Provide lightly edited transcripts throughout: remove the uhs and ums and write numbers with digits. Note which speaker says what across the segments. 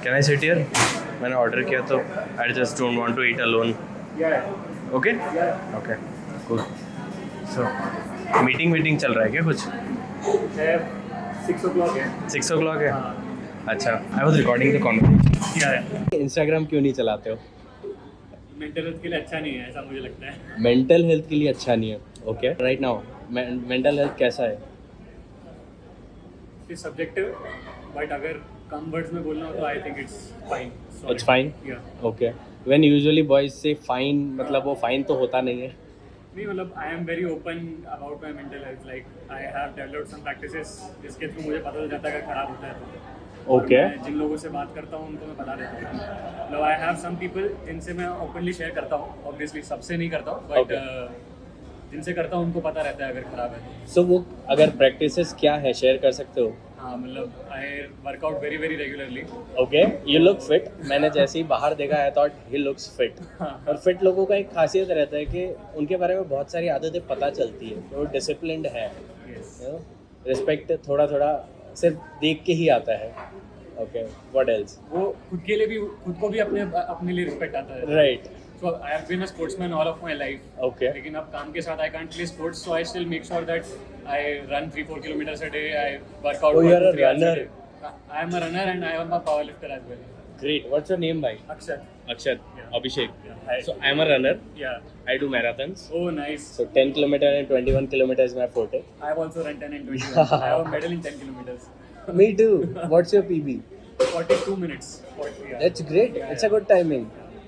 Speaker 1: Can I sit here? मैंने order किया तो I just don't want to eat alone. Okay okay cool. So meeting चल रहा है क्या कुछ?
Speaker 2: 6 o'clock है.
Speaker 1: 6 o'clock है. अच्छा, I was recording the conversation. Instagram क्यों नहीं चलाते हो?
Speaker 2: मेंटल हेल्थ के लिए अच्छा नहीं है, ऐसा मुझे लगता है.
Speaker 1: मेंटल हेल्थ के लिए अच्छा नहीं है. Okay, right now mental health कैसा है?
Speaker 2: इट्स सब्जेक्टिव, बट अगर कम वर्ड्स में बोलना हो तो I think it's fine.
Speaker 1: It's fine. Okay, when usually boys से फाइन, मतलब वो फाइन तो होता नहीं है.
Speaker 2: नहीं, मतलब I am very open about my mental health. Like I have developed some practices जिसके थ्रू मुझे पता चल जाता है अगर खराब होता है तो.
Speaker 1: ओके.
Speaker 2: मैं जिन लोगों से बात करता हूँ उनको मैं बता देता हूँ. मतलब आई हैव सम पीपल जिनसे मैं ओपनली शेयर करता हूँ. ऑब्वियसली सबसे नहीं करता हूँ, बट जिनसे करता हूँ उनको पता रहता है अगर खराब है तो.
Speaker 1: सो वो अगर प्रैक्टिसेस क्या है शेयर कर सकते हो?
Speaker 2: हाँ, मतलब I work out very very regularly.
Speaker 1: Okay, you look fit. मैंने जैसे ही बाहर देखा I thought he looks fit. और फिट लोगों का एक खासियत रहता है कि उनके बारे में बहुत सारी आदतें पता चलती है. वो डिसिप्लिन्ड है. रिस्पेक्ट थोड़ा थोड़ा सिर्फ देख के ही आता है. Okay, what else?
Speaker 2: वो खुद के लिए भी, खुद को भी अपने लिए रिस्पेक्ट आता है.
Speaker 1: Right.
Speaker 2: So I have been a sportsman all of my life.
Speaker 1: Okay.
Speaker 2: लेकिन अब काम के साथ I can't play sports, so I still make sure that I run 3-4 kilometers a day. I work out.
Speaker 1: Oh, you are a
Speaker 2: 2-3 hours
Speaker 1: runner.
Speaker 2: day. I am a runner and I am a powerlifter as well.
Speaker 1: Great. What's your name, bhai?
Speaker 2: Akshat.
Speaker 1: Akshat.
Speaker 2: Yeah.
Speaker 1: Abhishek.
Speaker 2: Yeah. Hi.
Speaker 1: So I'm a runner.
Speaker 2: Yeah.
Speaker 1: I do marathons.
Speaker 2: Oh, nice.
Speaker 1: So 10 kilometer and 21 kilometers is my forte.
Speaker 2: I have also run 10 and 21. I have a medal in 10 kilometers.
Speaker 1: Me too. What's your PB?
Speaker 2: 42 minutes. 40, yeah.
Speaker 1: That's great.
Speaker 2: Yeah,
Speaker 1: It's a good timing.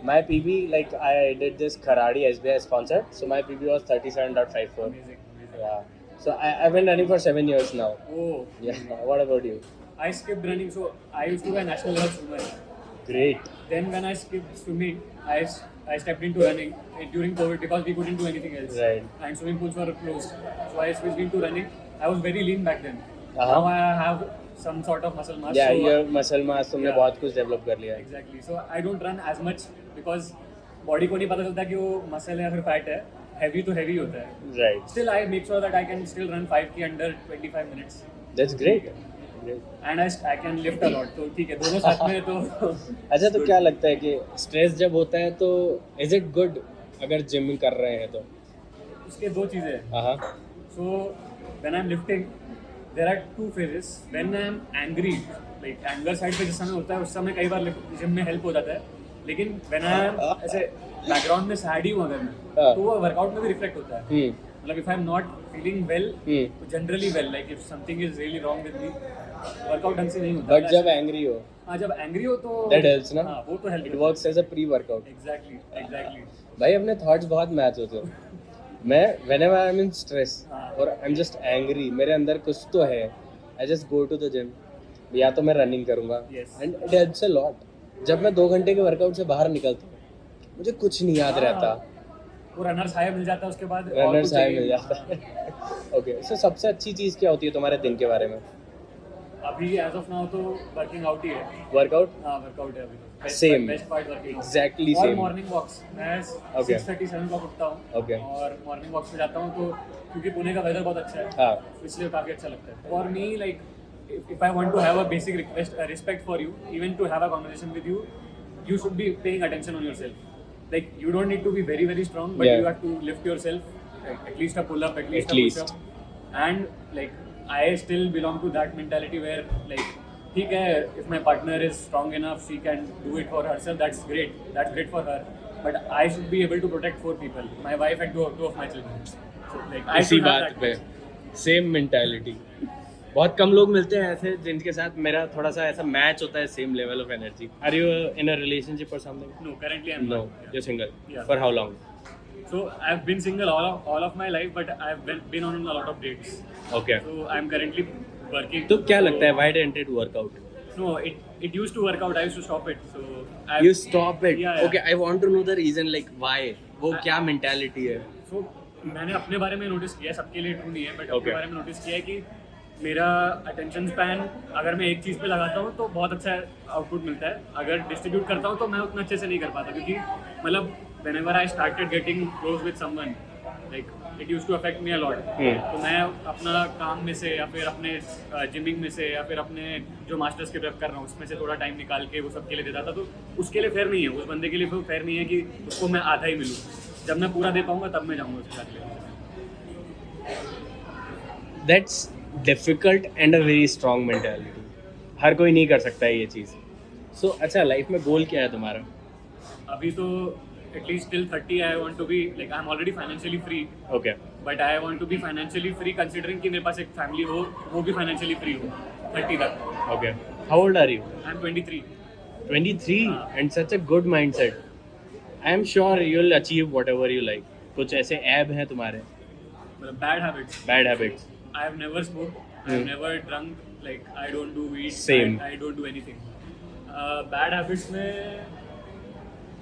Speaker 1: My PB, like I did this Kharadi SBI sponsored, so my PB was 37.54.
Speaker 2: Amazing.
Speaker 1: Yeah. So I've been running for 7 years now.
Speaker 2: Oh.
Speaker 1: Yeah. What about you?
Speaker 2: I skipped running, so I used to be a national level swimmer.
Speaker 1: Great.
Speaker 2: Then when I skipped swimming, I stepped into running during COVID because we couldn't do anything else.
Speaker 1: Right.
Speaker 2: And swimming pools were closed. So I switched into running. I was very lean back then.
Speaker 1: Uh-huh.
Speaker 2: Now I have some sort of muscle mass.
Speaker 1: Yeah,
Speaker 2: so
Speaker 1: your muscle mass तुमने
Speaker 2: Yeah.
Speaker 1: बहुत कुछ develop कर लिया है.
Speaker 2: Exactly. So I don't run as much because body को नहीं पता चलता कि वो muscle है या फिर fat है. Heavy तो heavy होता है.
Speaker 1: Right.
Speaker 2: Still I make sure that I can still run 5K under 25 minutes.
Speaker 1: That's great. Great.
Speaker 2: And I can lift a lot. तो ठीक है, दोनों साथ में तो.
Speaker 1: अच्छा, तो क्या लगता है कि स्ट्रेस जब होता है तो इज इट गुड अगर जिम कर रहे हैं तो?
Speaker 2: उसके दो चीज़ें हैं.
Speaker 1: हाँ.
Speaker 2: So when I'm lifting, there are two phases. When I'm angry, like anger side पे जिस समय होता है उस समय कई बार जिम में हेल्प हो जाता है. लेकिन when I'm ऐसे बैकग्राउंड में सैड ही हूँ अगर मैं, तो वो वर्कआउट में भी रिफ्लेक्ट होता है. मतलब if I'm not feeling well, तो generally well, like if something is really wrong with me, workout ढंग से नहीं होता.
Speaker 1: बट जब एंग्री हो,
Speaker 2: हाँ, जब एंग्री हो तो
Speaker 1: that helps ना.
Speaker 2: हाँ, वो तो help.
Speaker 1: It works as a pre-workout.
Speaker 2: Exactly.
Speaker 1: भाई अपने थॉट्स बहुत मैच होते हैं. मैं whenever I'm in stress और I'm just angry, मेरे अंदर कुछ तो है, I just go to the gym. या तो मैं रनिंग करूँगा.
Speaker 2: Yes.
Speaker 1: And it helps a lot. जब मैं 2 घंटे के वर्कआउट से बाहर निकलता हूँ मुझे कुछ नहीं याद रहता.
Speaker 2: वो रनर्स हाई मिल जाता है उसके बाद.
Speaker 1: रनर्स हाई मिल जाता है. ओके, सो सबसे अच्छी चीज़ क्या होती है तुम्हारे दिन के बारे में?
Speaker 2: अभी एज ऑफ नाउ तो वर्किंग आउट ही है.
Speaker 1: वर्कआउट.
Speaker 2: हाँ, वर्कआउट है अभी.
Speaker 1: Same.
Speaker 2: Best part working.
Speaker 1: Exactly
Speaker 2: और
Speaker 1: same.
Speaker 2: Morning walks. मैं 6:37 को उठता हूँ.
Speaker 1: Okay.
Speaker 2: और मॉर्निंग वॉक्स पे जाता हूँ तो क्योंकि पुणे का वेदर बहुत अच्छा है.
Speaker 1: हाँ.
Speaker 2: इसलिए काफ़ी अच्छा लगता है. For me, like if I want to have a basic respect for you, even to have a conversation with you, you should be paying attention on yourself. Like you don't need to be very very strong, but
Speaker 1: Yeah.
Speaker 2: you have to lift yourself, like, at least a pull up, at least
Speaker 1: At
Speaker 2: a
Speaker 1: least.
Speaker 2: push up. And like I still belong to that mentality where like ठीक है, if my partner is strong enough, she can do it for herself. That's great for her. But I should be able to protect 4 people, my wife and two of my children. So like I
Speaker 1: इसी
Speaker 2: should have
Speaker 1: बात
Speaker 2: that
Speaker 1: पे
Speaker 2: much.
Speaker 1: Same mentality. बहुत कम लोग मिलते हैं ऐसे जिनके साथ मेरा थोड़ा सा ऐसा मैच होता है, same level of energy. Are you in a relationship और something?
Speaker 2: No, currently I'm
Speaker 1: no,
Speaker 2: not.
Speaker 1: You single.
Speaker 2: Yeah.
Speaker 1: For how long?
Speaker 2: So I've been single all of my life, but I've been on a lot of dates.
Speaker 1: Okay.
Speaker 2: So I'm currently working.
Speaker 1: तो क्या लगता है why didn't it work out?
Speaker 2: No, it used to work out. I used to stop it. So
Speaker 1: You stop it.
Speaker 2: Yeah.
Speaker 1: Okay, I want to know the reason, like why. वो क्या mentality है?
Speaker 2: So मैंने अपने बारे में notice किया, सबके लिए ट्रू नहीं है, बट अपने
Speaker 1: Okay.
Speaker 2: बारे में नोटिस किया है कि मेरा अटेंशन स्पैन अगर मैं एक चीज़ पे लगाता हूँ तो बहुत अच्छा आउटपुट मिलता है. अगर डिस्ट्रीब्यूट करता हूँ तो मैं उतना अच्छे से नहीं कर पाता, क्योंकि मतलब whenever I started getting close with someone, like it use to affect me a lot. तो मैं अपना काम में से या फिर अपने जिमिंग में से या फिर अपने जो मास्टर्स के प्रेप कर रहा हूँ उसमें से थोड़ा टाइम निकाल के वो सब के लिए देता था, तो उसके लिए फेयर नहीं है, उस बंदे के लिए वो फेयर नहीं है कि उसको मैं आधा ही मिलूँ। जब मैं पूरा दे पाऊँगा तब मैं जाऊँगा उसके साथ लेने।
Speaker 1: That's difficult and a very strong mentality. हर कोई नहीं कर सकता है ये चीज़। सो अच्छा, लाइफ में गोल क्या है तुम्हारा?
Speaker 2: अभी तो at least till 30 I want to be like I am already financially free,
Speaker 1: okay,
Speaker 2: but I want to be financially free considering कि मेरे पास एक फैमिली हो, वो भी फाइनेंशियली फ्री हो 30 तक।
Speaker 1: Okay, how old are you?
Speaker 2: I am 23।
Speaker 1: 23 and such a good mindset. I am sure you will achieve whatever you like. कुछ ऐसे ऐब हैं तुम्हारे?
Speaker 2: मतलब bad habits, I have never smoked, I have never drunk, like I don't do weed,
Speaker 1: Same.
Speaker 2: I don't do anything. Bad habits में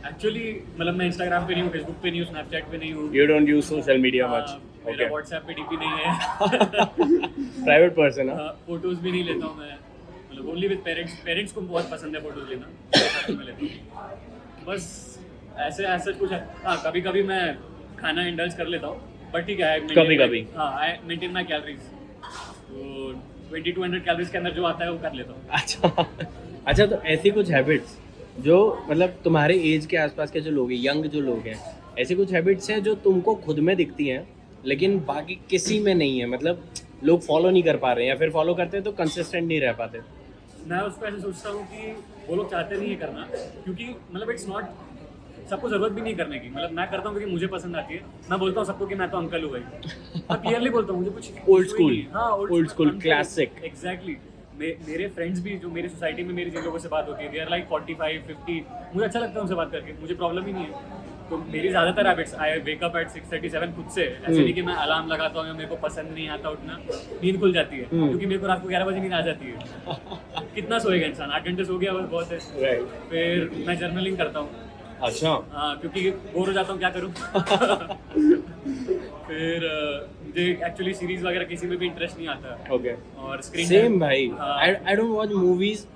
Speaker 2: actually मतलब मैं Instagram पे नहीं हूँ, Facebook पे नहीं हूँ, Snapchat पे नहीं हूँ।
Speaker 1: You don't use social media much.
Speaker 2: मेरा
Speaker 1: Okay.
Speaker 2: WhatsApp पे DP नहीं है।
Speaker 1: Private person, huh?
Speaker 2: फोटोज भी नहीं लेता हूँ मैं, मतलब only with parents। पेरेंट्स को बहुत पसंद है फोटोज लेना, साथ में लेता हूँ। बस ऐसे कुछ है। हाँ, कभी कभी मैं खाना इंडल्ज कर लेता हूँ, बट ठीक है,
Speaker 1: कभी-कभी।
Speaker 2: हाँ, आई मेंटेन माई कैलोरीज, तो 20-200 कैलोरीज के अंदर जो आता है वो कर लेता हूँ।
Speaker 1: अच्छा, तो ऐसी कुछ हैबिट्स जो मतलब तुम्हारे एज के आसपास के जो लोग हैं, यंग जो लोग हैं, ऐसी कुछ हैबिट्स हैं जो तुमको खुद में दिखती हैं लेकिन बाकी किसी में नहीं है, मतलब लोग फॉलो नहीं कर पा रहे हैं या फिर फॉलो करते हैं तो कंसिस्टेंट नहीं रह पाते?
Speaker 2: मैं उसको ऐसे सोचता हूँ कि वो लोग चाहते नहीं है करना, क्योंकि मतलब इट्स नॉट, सबको जरूरत भी नहीं करने की। मतलब मैं करता हूँ क्योंकि मुझे पसंद आती है। मैं बोलता हूँ सबको कि मैं तो अंकल हूँ भाई, मैं क्लियरली बोलता हूँ, मुझे कुछ
Speaker 1: ओल्ड स्कूल,
Speaker 2: हाँ
Speaker 1: ओल्ड स्कूल क्लासिक।
Speaker 2: एग्जैक्टली। मेरे फ्रेंड्स भी जो मेरी सोसाइटी में मेरी जिन लोगों से बात होती है, दे आर लाइक 45-50, मुझे अच्छा लगता है उनसे बात करके, मुझे प्रॉब्लम ही नहीं है। तो मेरी ज़्यादातर habits, I wake up at 6:37 खुद से, ऐसे नहीं कि मैं अलार्म लगाता हूँ या मेरे को पसंद नहीं आता उठना, नींद खुल जाती है क्योंकि मेरे को रात को 11 बजे नींद आ जाती है। कितना सोएगा इंसान, 8 घंटे सो गया बस बहुत है। फिर मैं जर्नलिंग करता हूँ।
Speaker 1: अच्छा,
Speaker 2: हाँ, क्योंकि बोर हो जाता हूँ, क्या करूँ। फिर मुझे एक्चुअली सीरीज वगैरह किसी में भी इंटरेस्ट नहीं आता।
Speaker 1: ओके,
Speaker 2: और स्क्रीन
Speaker 1: सेम भाई। I don't watch movies,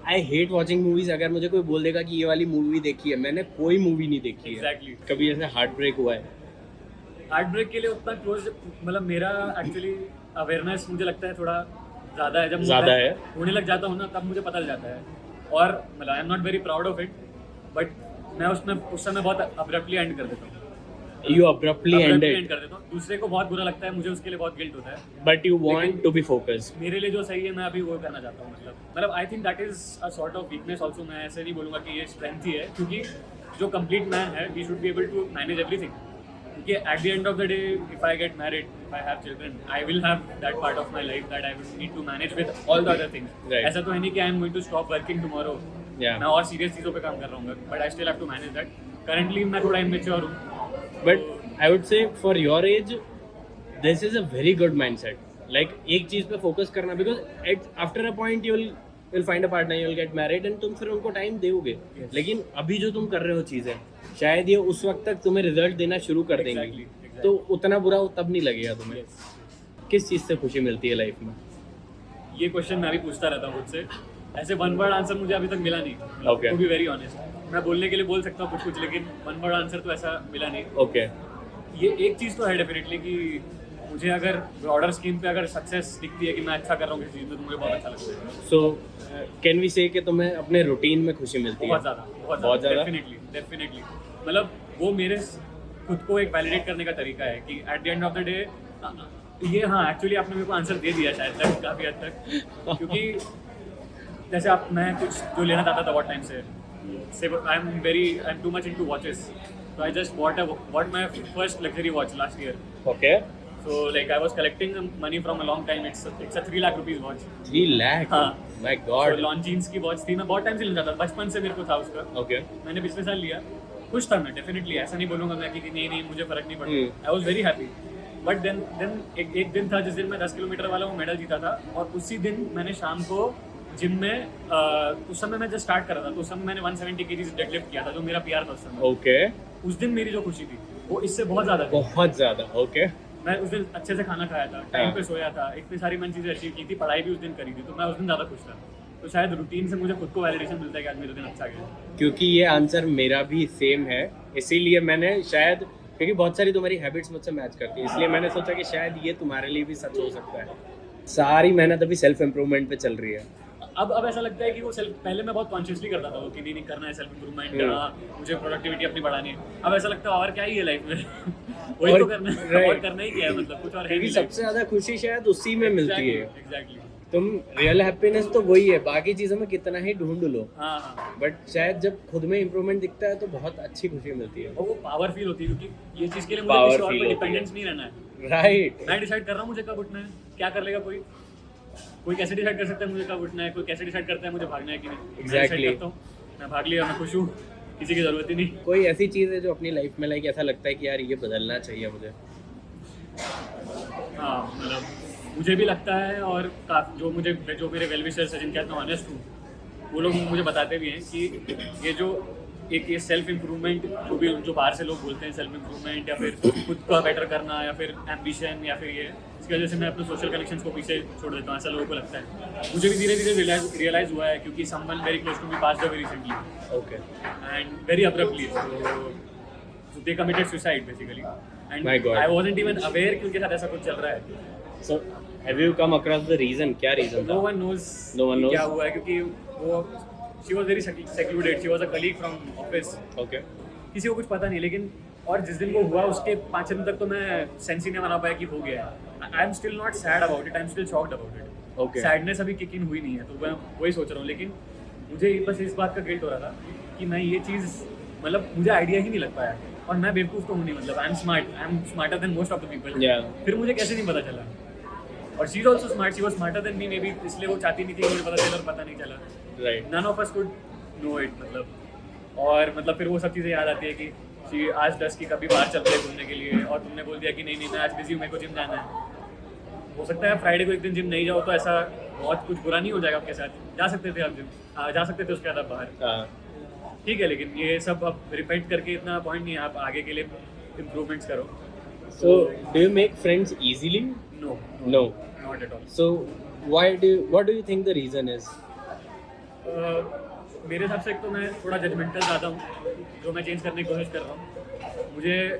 Speaker 1: I hate watching movies. अगर मुझे कोई बोल देगा कि ये वाली मूवी देखी है, मैंने कोई मूवी नहीं देखी है।
Speaker 2: एग्जैक्टली।
Speaker 1: कभी ऐसे हार्ट ब्रेक हुआ है?
Speaker 2: हार्ट ब्रेक के लिए उतना क्लोज, मतलब मेरा एक्चुअली अवेयरनेस मुझे लगता है थोड़ा ज़्यादा है। जब
Speaker 1: ज़्यादा है,
Speaker 2: होने लग जाता हूँ ना, तब मुझे पता चल जाता है। और मतलब I am not very proud of it, but मैं उस समय बहुत अब्रप्टली एंड कर देता हूँ।
Speaker 1: You abruptly end it.
Speaker 2: कर देता हूँ। दूसरे को बहुत बुरा लगता है, मुझे उसके लिए बहुत गिल्ट होता है।
Speaker 1: But you want to be focused.
Speaker 2: मेरे लिए जो सही है मैं अभी वो करना चाहता हूँ। मतलब I think that is a sort of weakness also. मैं ऐसे नहीं बोलूँगा कि ये स्ट्रेंथ ही है, क्योंकि जो कंप्लीट मैन है, he should be able to manage everything. क्योंकि at the end of the day, if I get married, if I have children, I will have that part of my life that I will need to manage with all the other things. ऐसा तो है नहीं कि I am going to stop working tomorrow. मैं और serious चीज़ों पे काम कर रहा हूँ, but I still have to manage that. Currently मैं थोड़ा इमेच्योर हूँ,
Speaker 1: but I would say for your age, this is a very good mindset. Like एक चीज पे फोकस करना, because after a point you will find a partner, you will get married, and तुम फिर उनको टाइम दोगे। लेकिन अभी जो तुम कर रहे हो चीजें, शायद ये उस वक्त तक तुम्हें रिजल्ट देना शुरू कर देंगी। तो उतना बुरा तब नहीं लगेगा तुम्हें। किस चीज से खुशी मिलती है लाइफ में?
Speaker 2: ये क्वेश्चन मैं भी पूछता रहता हूँ खुद से। ऐसे वन वर्ड आंसर मुझे अभी तक मिला नहीं।
Speaker 1: Okay.
Speaker 2: To be very honest, मैं बोलने के लिए बोल सकता हूँ कुछ, लेकिन वन वर्ड आंसर तो ऐसा मिला नहीं।
Speaker 1: Okay.
Speaker 2: ये एक चीज़ तो है डेफिनेटली कि मुझे अगर ब्रॉडर स्कीम पे अगर सक्सेस दिखती है कि मैं अच्छा कर रहा हूँ किसी चीज़ में, तो मुझे बहुत अच्छा लगता है।
Speaker 1: So कैन वी से कि तुम्हें अपने रूटीन में खुशी मिलती है?
Speaker 2: बहुत ज़्यादा। डेफिनेटली। मतलब वो मेरे खुद को एक वैलिडेट करने का तरीका है कि eight the end of the day ये, हाँ एक्चुअली आपने मेरे को आंसर दे दिया शायद तक, काफ़ी हद तक। क्योंकि जैसे मैं कुछ जो लेना चाहता था बहुत टाइम से I am too much into watches. So I just bought my first luxury watch last year.
Speaker 1: Okay.
Speaker 2: So like I was collecting money from a long time. It's a 3 lakh rupees watch.
Speaker 1: 3 lakh?
Speaker 2: हाँ.
Speaker 1: My God.
Speaker 2: So Longines की watch थी, मैं बहुत time से लेना था, बचपन से मेरे को था उसका।
Speaker 1: Okay.
Speaker 2: मैंने पिछले साल लिया, खुश था मैं डेफिनेटली। ऐसा नहीं बोलूँगा मैं कि नहीं मुझे फर्क नहीं पड़ता। I was very happy. But then एक दिन था जिस दिन मैं 10 किलोमीटर वाला वो मेडल जीता था, और उसी दिन मैंने शाम को जिम में उस समय मैं जब स्टार्ट कर रहा था, तो उस समय मैंने 170 kg डेडलिफ्ट किया था, जो मेरा PR था उस समय।
Speaker 1: ओके।
Speaker 2: उस दिन मेरी जो खुशी थी वो इससे बहुत ज़्यादा थी।
Speaker 1: बहुत ज़्यादा। ओके।
Speaker 2: मैं उस दिन अच्छे से खाना खाया था, टाइम पे सोया था, इतनी सारी मैंने चीज़ें अचीव की थी, पढ़ाई भी उस दिन करी थी, तो मैं उस दिन ज़्यादा खुश था। तो शायद रूटीन से मुझे खुद को वैलिडेशन मिलता है कि आज मेरा दिन अच्छा गया।
Speaker 1: क्योंकि ये आंसर मेरा भी सेम है, इसीलिए मैंने शायद क्योंकि बहुत सारी तुम्हारी हैबिट्स मुझसे मैच करती है, इसलिए मैंने सोचा कि शायद ये तुम्हारे लिए भी सच हो सकता है। सारी मेहनत अभी सेल्फ इम्प्रूवमेंट पे चल रही है।
Speaker 2: अब ऐसा लगता है कि वो सेल्फ, पहले मैं बहुत कॉन्शियसली करता था कि नहीं करना है सेल्फ इम्प्रूवमेंट, मुझे प्रोडक्टिविटी अपनी बढ़ानी है। अब ऐसा लगता है और क्या ही है लाइफ में वही तो करना है, और करना ही क्या है, मतलब कुछ और है
Speaker 1: क्योंकि
Speaker 2: नहीं।
Speaker 1: सबसे ज्यादा खुशी शायद उसी में मिलती है।
Speaker 2: एग्जैक्टली।
Speaker 1: तुम रियल हैप्पीनेस तो वही है, बाकी चीजों में कितना ही ढूंढ लो,
Speaker 2: हाँ,
Speaker 1: बट शायद जब खुद में इम्प्रूवमेंट दिखता है तो बहुत अच्छी खुशी मिलती है।
Speaker 2: और वो पावर फील होती है, क्योंकि ये चीज़ के लिए मुझे
Speaker 1: Power
Speaker 2: किसी और
Speaker 1: feel
Speaker 2: पे
Speaker 1: होती
Speaker 2: डिपेंडेंस
Speaker 1: है।
Speaker 2: नहीं रहना है।
Speaker 1: राइट।
Speaker 2: मैं डिसाइड कर रहा हूँ मुझे कब उठना है, क्या कर लेगा कोई, कोई कैसे डिसाइड कर सकता है मुझे कब उठना है, कोई कैसे डिसाइड करता है मुझे भागना है कि नहीं। मैं decide
Speaker 1: Exactly.
Speaker 2: करता हूँ, मैं भाग लिया, मैं खुश हूँ, किसी की ज़रूरत ही नहीं।
Speaker 1: कोई ऐसी चीज है जो अपनी लाइफ में लाइक ऐसा लगता है कि यार ये बदलना चाहिए मुझे?
Speaker 2: हाँ, मतलब मुझे भी लगता है, और जो मेरे वेल विशर्स हैं जिनके साथ मैं ऑनेस्ट हूँ, वो लोग मुझे बताते भी हैं कि ये जो ये सेल्फ इम्प्रूवमेंट जो बाहर से लोग बोलते हैं, सेल्फ इम्प्रूवमेंट या फिर खुद का बेटर करना या फिर एम्बिशन या फिर ये, इसकी वजह से मैं अपने सोशल कनेक्शंस को पीछे छोड़ देता हूँ, ऐसा लोगों को लगता है। मुझे भी धीरे धीरे रियलाइज हुआ है, क्योंकि someone very close to me passed away recently,
Speaker 1: okay.
Speaker 2: And very abruptly, so they committed suicide basically, and
Speaker 1: My God.
Speaker 2: I wasn't even aware कि उनके साथ ऐसा कुछ चल रहा है।
Speaker 1: So have you come across the reason? क्या reason था?
Speaker 2: No one knows
Speaker 1: No one knows?
Speaker 2: क्या हुआ है, क्योंकि वो she was very secluded, she was a colleague from office,
Speaker 1: Okay.
Speaker 2: किसी को कुछ पता नहीं। लेकिन और जिस दिन वो हुआ उसके 5 दिन तक तो मैं सेंस ही नहीं बना पाया कि हो गया है। आई am still not sad about it, I am still shocked about it.
Speaker 1: Okay.
Speaker 2: Sadness अभी किक इन हुई नहीं है, तो मैं वही सोच रहा हूँ। लेकिन मुझे बस इस बात का गिल्ट हो रहा था कि मैं ये चीज़, मतलब मुझे आइडिया ही नहीं लग पाया, और मैं बेवकूफ़ तो हूँ नहीं, मतलब I M smarter than most of the people. फिर मुझे कैसे नहीं पता चला, और she is also smart, she was smarter than me, may be इसलिए वो चाहती नहीं थी कि मुझे पता चला और पता नहीं चला।
Speaker 1: Right.
Speaker 2: None of us could know it, मतलब। और मतलब फिर वो सब चीज़ें याद आती है कि शी आज 10 की कभी बाहर चलते हैं घूमने के लिए, और तुमने बोल दिया कि नहीं मैं आज बिजी हूँ, मेरे को जिम जाना है। हो सकता है फ्राइडे को एक दिन जिम नहीं जाओ तो ऐसा बहुत कुछ बुरा नहीं हो जाएगा आपके साथ, जा सकते थे आप जिम, जा सकते थे उसके बाद आप बाहर, ठीक है। लेकिन ये सब अब रिपीट करके इतना पॉइंट नहीं है, आप आगे के लिए इम्प्रूवमेंट्स करो।
Speaker 1: So do you make friends easily?
Speaker 2: No,
Speaker 1: No.
Speaker 2: Not at all.
Speaker 1: So what do you think the reason is?
Speaker 2: मेरे हिसाब से एक तो मैं थोड़ा जजमेंटल ज़्यादा हूँ, जो मैं चेंज करने की कोशिश कर रहा हूँ। मुझे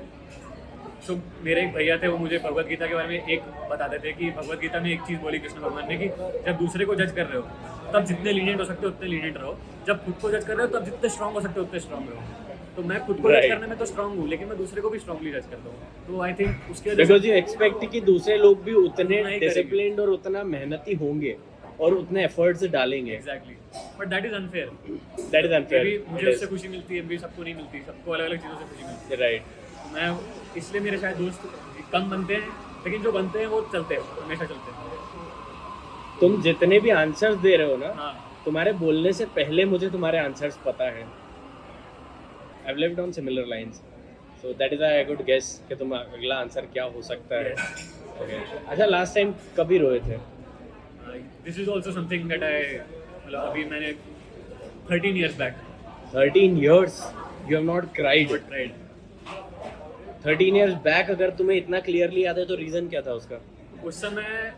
Speaker 2: मेरे एक भैया थे, वो मुझे भगवत गीता के बारे में एक बताते थे कि भगवत गीता में एक चीज़ बोली कृष्ण भगवान ने कि जब दूसरे को जज कर रहे हो तब जितने लीनियंट हो सकते हो उतने लीनियंट रहो, जब खुद को जज कर रहे हो तब जितने स्ट्रॉन्ग हो सकते हो उतने स्ट्रॉन्ग रहो। तो मैं खुद को जज करने में तो स्ट्रॉन्ग हूँ, लेकिन मैं दूसरे को भी स्ट्रॉन्गली जज करता हूँ। तो आई थिंक उसके वजह
Speaker 1: Because you expect कि दूसरे लोग भी उतने
Speaker 2: नहीं करेंगे।
Speaker 1: डिसिप्लिन्ड और उतना मेहनती होंगे और उतने एफर्ट्स डालेंगे।
Speaker 2: Exactly, but that is unfair.
Speaker 1: That is unfair.
Speaker 2: मुझे उससे खुशी मिलती है, भी सबको नहीं मिलती, सबको अलग अलग चीज़ों से खुशी मिलती है।
Speaker 1: Right.
Speaker 2: मैं इसलिए मेरे शायद दोस्त कम बनते हैं, लेकिन जो बनते हैं वो चलते हैं, हमेशा चलते हैं।
Speaker 1: तुम जितने भी आंसर्स दे रहे हो ना,
Speaker 2: हाँ,
Speaker 1: तुम्हारे बोलने से पहले मुझे तुम्हारे आंसर्स पता है। I've lived on similar lines, so that is why I could guess कि तुम अगला आंसर क्या हो सकता है। Okay. अच्छा, लास्ट टाइम कभी रोए थे?
Speaker 2: This is also something that I, मतलब अभी मैंने 13 years back
Speaker 1: 13 years you have not cried.
Speaker 2: Tried.
Speaker 1: 13 years back अगर तुम्हें इतना क्लियरली याद है तो रीजन क्या था उसका?
Speaker 2: उस समय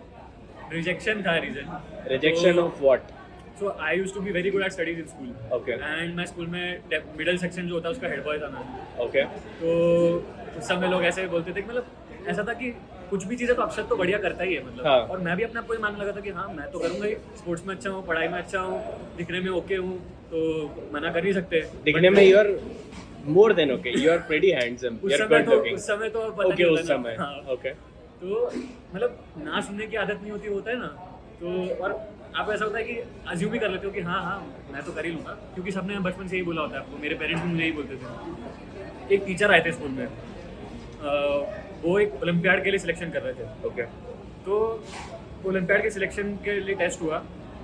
Speaker 2: रिजेक्शन था reason.
Speaker 1: Rejection of what?
Speaker 2: So I used to be very good at studies in school,
Speaker 1: okay
Speaker 2: and मैं स्कूल में मिडिल सेक्शन जो होता है उसका हेड बॉय था मैं।
Speaker 1: ओके
Speaker 2: तो उस समय लोग ऐसे बोलते थे कि मतलब ऐसा था कि कुछ भी चीज़ें तो अक्षत तो बढ़िया करता ही है, मतलब।
Speaker 1: हाँ।
Speaker 2: और मैं भी अपने आप को ये मानने लगा था कि हाँ मैं तो करूँगा ही, स्पोर्ट्स में अच्छा हूँ, पढ़ाई में अच्छा हूँ, दिखने में ओके हूँ, तो मना कर नहीं सकते।
Speaker 1: दिखने में you are more than okay, you are pretty handsome, you are good looking.
Speaker 2: उस समय तो पता
Speaker 1: ओके,
Speaker 2: नहीं
Speaker 1: उस
Speaker 2: होता ना।
Speaker 1: समय
Speaker 2: हाँ।
Speaker 1: ओके।
Speaker 2: तो मतलब ना सुनने की आदत नहीं होती, होता है ना। तो और आप ऐसा होता है कि अज्यूम भी कर लेते हो कि हाँ मैं तो कर ही लूँगा, क्योंकि सबने बचपन से यही बोला होता है आपको, मेरे पेरेंट्स भी मुझे यही बोलते थे। एक टीचर आए थे स्कूल में, वो एक ओलंपियाड के लिए सिलेक्शन कर रहे थे।
Speaker 1: ओके।
Speaker 2: तो ओलंपियाड के सिलेक्शन के लिए टेस्ट हुआ,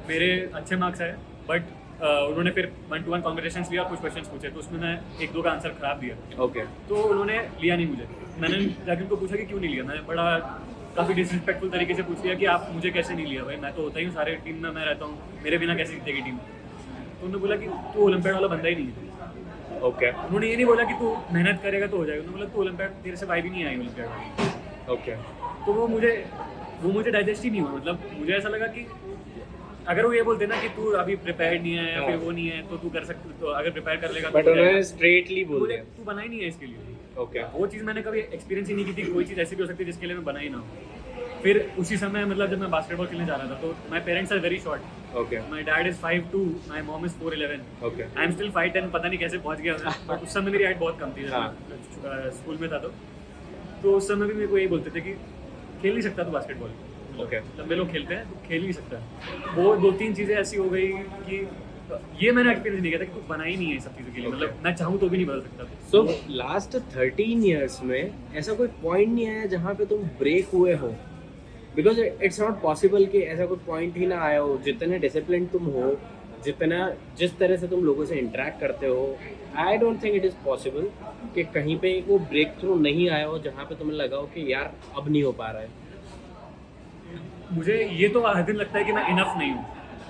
Speaker 2: मेरे अच्छे मार्क्स आए, बट उन्होंने फिर 1-to-1 कॉन्वर्सेशंस लिया, कुछ क्वेश्चंस पूछे, तो उसमें मैं 1-2 का आंसर खराब दिया।
Speaker 1: ओके।
Speaker 2: तो उन्होंने लिया नहीं मुझे। मैंने जाकर उनको पूछा कि क्यों नहीं लिया, मैंने बड़ा काफ़ी डिसरिस्पेक्टफुल तरीके से पूछ लिया कि आप मुझे कैसे नहीं लिया, भाई मैं तो होता ही हूँ, सारे टीम में मैं रहता हूँ, मेरे बिना कैसे जीतेगी टीम। तो उन्होंने बोला कि तू ओलंपियाड वाला बंदा ही नहीं है।
Speaker 1: ओके।
Speaker 2: उन्होंने ये नहीं बोला कि तू मेहनत करेगा तो हो जाएगा, उन्होंने बोला तू ओलंपियाड, तेरे से वाइब ही नहीं आई ओलंपियाड वाली।
Speaker 1: ओके।
Speaker 2: तो वो मुझे डाइजेस्ट ही नहीं हुआ। मतलब मुझे ऐसा लगा कि अगर वो ये बोलते ना कि तू अभी प्रिपेयर नहीं है या फिर वो नहीं है, तो तू कर सकते, तो अगर प्रिपेयर कर लेगा
Speaker 1: बट उन्होंने स्ट्रेटली बोल
Speaker 2: बोले
Speaker 1: दिया
Speaker 2: तू बना ही नहीं है इसके लिए।
Speaker 1: Okay.
Speaker 2: वो चीज़ मैंने कभी एक्सपीरियंस ही नहीं की थी, कोई चीज़ ऐसी भी हो सकती है जिसके लिए मैं बना ही ना हूँ। फिर उसी समय मतलब जब मैं बास्केटबॉल खेलने जा रहा था तो my parents are very short,
Speaker 1: Okay.
Speaker 2: My dad is 5'2", my mom is 4'11",
Speaker 1: Okay.
Speaker 2: I am still 5'10", पता नहीं कैसे पहुँच गया मैं, बट उस समय मेरी हाइट बहुत कम थी जब
Speaker 1: हाँ.
Speaker 2: मैं स्कूल में था तो उस समय भी मेरे को यही बोलते थे कि खेल नहीं सकता तू बास्केटबॉल,
Speaker 1: Okay.
Speaker 2: लंबे लोग खेलते हैं तो खेल ही नहीं सकता। वो 2-3 चीज़ें ऐसी हो गई कि ये मैंने एक्सपीरियंस नहीं किया था कि तू बना ही नहीं है सब चीज़ों के लिए,
Speaker 1: Okay.
Speaker 2: मतलब मैं चाहूँ तो भी नहीं बदल सकता।
Speaker 1: सो लास्ट 13 ईयर्स में ऐसा कोई पॉइंट नहीं आया जहाँ पे तुम ब्रेक हुए हो? बिकॉज इट्स नॉट पॉसिबल कि ऐसा कोई पॉइंट ही ना आया हो। जितने डिसिप्लिन तुम हो, जिस तरह से तुम लोगों से इंटरेक्ट करते हो, I don't think it is possible कि कहीं पे वो ब्रेक थ्रू नहीं आया हो जहाँ पे तुम्हें लगा हो कि यार अब नहीं हो पा रहा है।
Speaker 2: मुझे ये तो हर दिन लगता है कि मैं इनफ नहीं हूँ,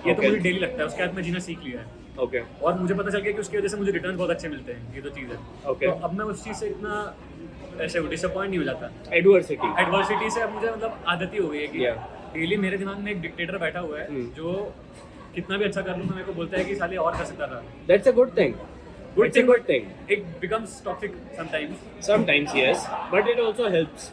Speaker 2: ये तो
Speaker 1: Okay.
Speaker 2: मुझे डेली लगता है, उसके बाद मैं जीना सीख लिया है
Speaker 1: ओके.
Speaker 2: और मुझे पता चल गया कि उसकी वजह से मुझे रिटर्न बहुत अच्छे मिलते हैं, ये तो चीज़ है।
Speaker 1: Okay.
Speaker 2: तो अब मैं उस चीज़ से इतना ऐसे डिसअपॉइंट नहीं हो जाता।
Speaker 1: एडवर्सिटी.
Speaker 2: एडवर्सिटी से अब मुझे मतलब आदत ही हो गई है कि
Speaker 1: Yeah.
Speaker 2: डेली मेरे दिमाग में एक डिक्टेटर बैठा हुआ है जो कितना भी अच्छा कर लूँ मेरे को बोलता है कि साले और कर सकता था।
Speaker 1: That's a good thing. It's a good thing.
Speaker 2: It becomes toxic sometimes.
Speaker 1: Sometimes yes, but it also helps.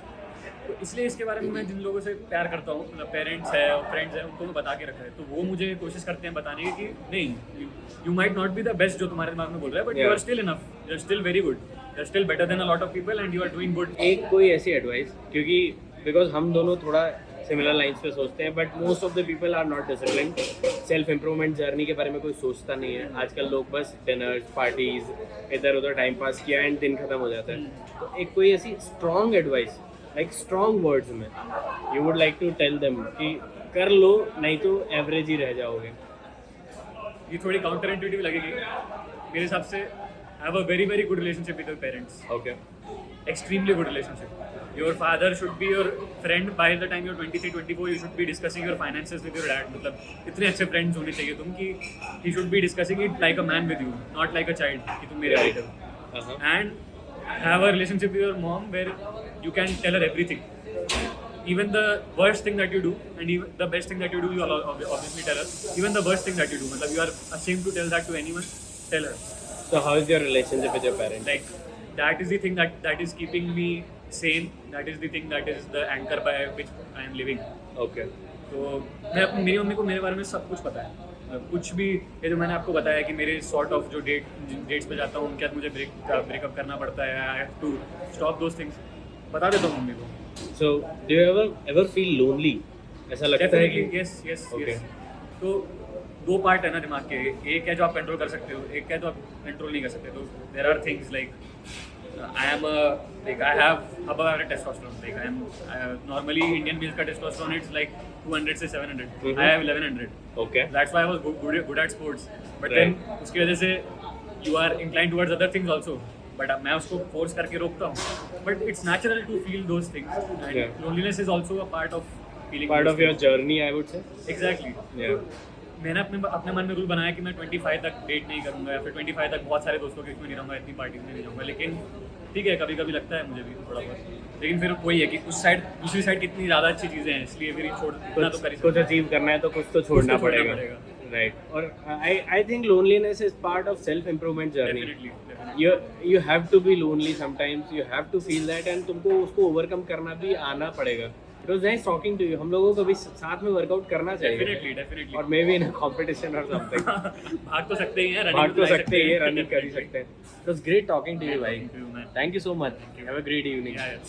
Speaker 2: तो इसलिए इसके बारे में मैं जिन लोगों से प्यार करता हूँ, मतलब पेरेंट्स है और फ्रेंड्स है, उनको मैं बता के रखा है, तो वो मुझे कोशिश करते हैं बताने की कि नहीं, you might not be the best जो तुम्हारे दिमाग में बोल रहा है, but you are still enough, you are still very good, you are still better than a lot of people and you are doing good.
Speaker 1: एक कोई ऐसी एडवाइस, क्योंकि बिकॉज हम दोनों थोड़ा सिमिलर लाइंस पे सोचते हैं, but most of the people are not discipline. Self improvement journey के बारे में कोई सोचता नहीं है आजकल। लोग बस डिनर्स, पार्टीज, इधर उधर टाइम पास किया एंड दिन खत्म हो जाता है। तो एक कोई ऐसी strong advice, like strong words में you would like to tell them कि कर लो, नहीं तो एवरेज ही रह जाओगे।
Speaker 2: ये थोड़ी काउंटर इंट्यूटिव लगेगी, मेरे हिसाब से have a very very good relationship with your parents,
Speaker 1: okay.
Speaker 2: extremely good relationship. Your father should be your friend by the time you're 23-24. You should be discussing your finances with your dad. मतलब इतने अच्छे friends होने चाहिए तुम कि he should be discussing it like a man with you, not like a child कि तुम मेरे भाई हो. And have a relationship with your mom where you can tell her everything, even the worst thing that you do and even the best thing that you do, you obviously tell her. Even the worst thing that you do, मतलब you are ashamed to tell that to anyone, tell her.
Speaker 1: So how is your relationship with your parents?
Speaker 2: Like that is the thing that is keeping me sane. That is the thing that is the anchor by which I am living.
Speaker 1: Okay.
Speaker 2: तो मेरी mummy को मेरे बारे में सब कुछ पता है, कुछ भी ये जो मैंने आपको बताया कि मेरे सॉर्ट ऑफ जो डेट्स पे जाता हूँ उनके साथ मुझे ब्रेकअप करना पड़ता है, I have to stop those things, बता देता हूँ मम्मी को।
Speaker 1: So do you ever feel lonely? ऐसा लगता है कि
Speaker 2: यस
Speaker 1: Okay.
Speaker 2: तो दो पार्ट है ना दिमाग के, एक है जो आप कंट्रोल कर सकते हो, एक है जो आप कंट्रोल नहीं कर सकते। तो there are things like I have above average testosterone. Like I am normally Indian males का testosterone it's like 200 से 700. I have 1100.
Speaker 1: Okay.
Speaker 2: That's why I was good at sports. But
Speaker 1: Right.
Speaker 2: then उसकी वजह से you are inclined towards other things also. But मैं उसको force करके रोकता हूँ. But it's natural to feel those things. And
Speaker 1: Yeah.
Speaker 2: loneliness is also a part of feeling.
Speaker 1: Part
Speaker 2: those
Speaker 1: of your
Speaker 2: things.
Speaker 1: journey, I would say.
Speaker 2: Exactly.
Speaker 1: Yeah.
Speaker 2: तो मैंने अपने मन में रूल बनाया कि मैं 25 तक डेट नहीं करूँगा या फिर 25 तक बहुत सारे दोस्तों के इसमें नहीं रहूँगा, इतनी पार्टीज में नहीं जाऊँगा। लेकिन ठीक है, कभी कभी लगता है मुझे भी थोड़ा बहुत, लेकिन फिर वही है कि उस साइड दूसरी साइड कितनी ज़्यादा अच्छी चीज़ें हैं, इसलिए फिर इतना तो कर ही
Speaker 1: कुछ अचीव करना है तो कुछ तो छोड़ना पड़ेगा. Right. और I think loneliness is part of self improvement journey.
Speaker 2: Definitely.
Speaker 1: You have to be lonely sometimes. You have to feel that and तुमको उसको overcome करना भी आना पड़ेगा. It was nice talking to you. हम लोगों को भी साथ में वर्कआउट करना चाहिए.
Speaker 2: Definitely.
Speaker 1: और मे बी इन कॉम्पिटिशन और समथिंग.
Speaker 2: भाग तो सकते ही हैं,
Speaker 1: भाग तो सकते ही हैं, रनिंग कर ही सकते हैं. It was great talking to you, भाई.
Speaker 2: Thank you, man.
Speaker 1: Thank you so much. Have a great evening.
Speaker 2: Yeah.